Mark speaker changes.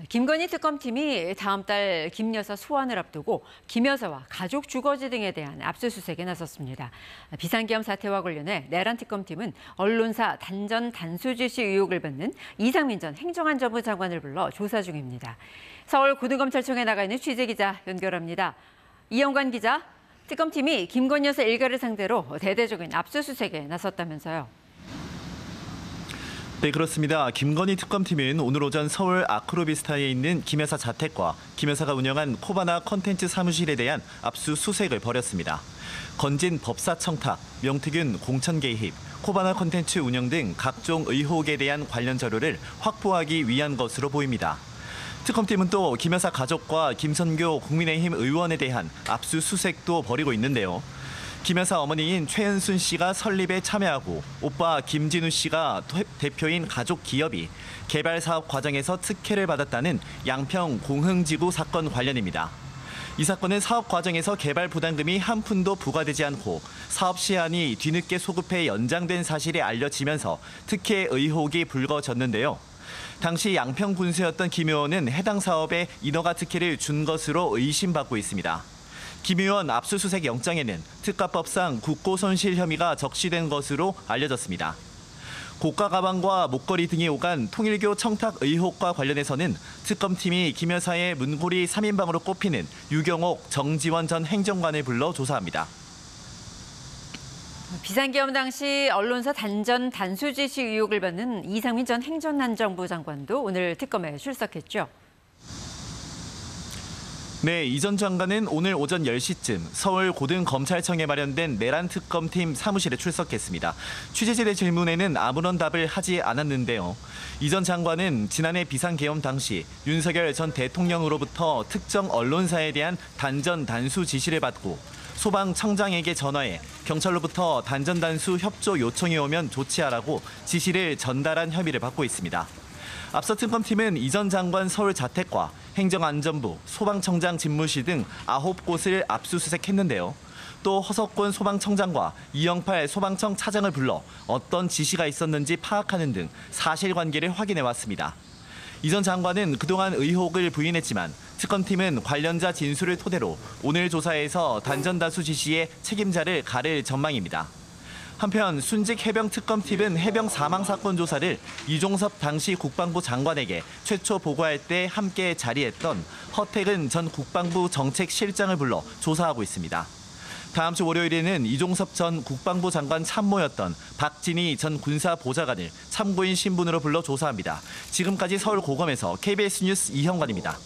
Speaker 1: 김건희 특검팀이 다음 달 김 여사 소환을 앞두고 김 여사와 가족 주거지 등에 대한 압수수색에 나섰습니다. 비상계엄 사태와 관련해 내란 특검팀은 언론사 단전 단수 지시 의혹을 받는 이상민 전 행정안전부 장관을 불러 조사 중입니다. 서울 고등검찰청에 나가 있는 취재기자 연결합니다. 이영관 기자, 특검팀이 김건희 여사 일가를 상대로 대대적인 압수수색에 나섰다면서요.
Speaker 2: 네, 그렇습니다. 김건희 특검팀은 오늘 오전 서울 아크로비스타에 있는 김 여사 자택과 김 여사가 운영한 코바나 컨텐츠 사무실에 대한 압수수색을 벌였습니다. 건진 법사 청탁, 명태균 공천 개입, 코바나 컨텐츠 운영 등 각종 의혹에 대한 관련 자료를 확보하기 위한 것으로 보입니다. 특검팀은 또 김 여사 가족과 김선교 국민의힘 의원에 대한 압수수색도 벌이고 있는데요. 김 여사 어머니인 최은순 씨가 설립에 참여하고 오빠 김진우 씨가 대표인 가족 기업이 개발 사업 과정에서 특혜를 받았다는 양평 공흥지구 사건 관련입니다. 이 사건은 사업 과정에서 개발 부담금이 한 푼도 부과되지 않고 사업 시한이 뒤늦게 소급해 연장된 사실이 알려지면서 특혜 의혹이 불거졌는데요. 당시 양평 군수였던 김 의원은 해당 사업에 인허가 특혜를 준 것으로 의심받고 있습니다. 김 의원 압수수색 영장에는 특가법상 국고손실 혐의가 적시된 것으로 알려졌습니다. 고가 가방과 목걸이 등이 오간 통일교 청탁 의혹과 관련해서는 특검팀이 김 여사의 문고리 3인방으로 꼽히는 유경옥, 정지원 전 행정관을 불러 조사합니다.
Speaker 1: 비상계엄 당시 언론사 단전 단수 지시 의혹을 받는 이상민 전 행정안전부 장관도 오늘 특검에 출석했죠.
Speaker 2: 네, 이 전 장관은 오늘 오전 10시쯤 서울 고등검찰청에 마련된 내란 특검팀 사무실에 출석했습니다. 취재진의 질문에는 아무런 답을 하지 않았는데요. 이 전 장관은 지난해 비상계엄 당시 윤석열 전 대통령으로부터 특정 언론사에 대한 단전 단수 지시를 받고 소방청장에게 전화해 경찰로부터 단전 단수 협조 요청이 오면 조치하라고 지시를 전달한 혐의를 받고 있습니다. 앞서 특검팀은 이 전 장관 서울 자택과 행정안전부, 소방청장 집무실 등 9곳을 압수수색했는데요. 또 허석권 소방청장과 이영팔 소방청 차장을 불러 어떤 지시가 있었는지 파악하는 등 사실관계를 확인해왔습니다. 이 전 장관은 그동안 의혹을 부인했지만 특검팀은 관련자 진술을 토대로 오늘 조사에서 단전 단수 지시의 책임자를 가릴 전망입니다. 한편 순직 해병 특검팀은 해병 사망 사건 조사를 이종섭 당시 국방부 장관에게 최초 보고할 때 함께 자리했던 허태근 전 국방부 정책실장을 불러 조사하고 있습니다. 다음 주 월요일에는 이종섭 전 국방부 장관 참모였던 박진희 전 군사보좌관을 참고인 신분으로 불러 조사합니다. 지금까지 서울 고검에서 KBS 뉴스 이형관입니다.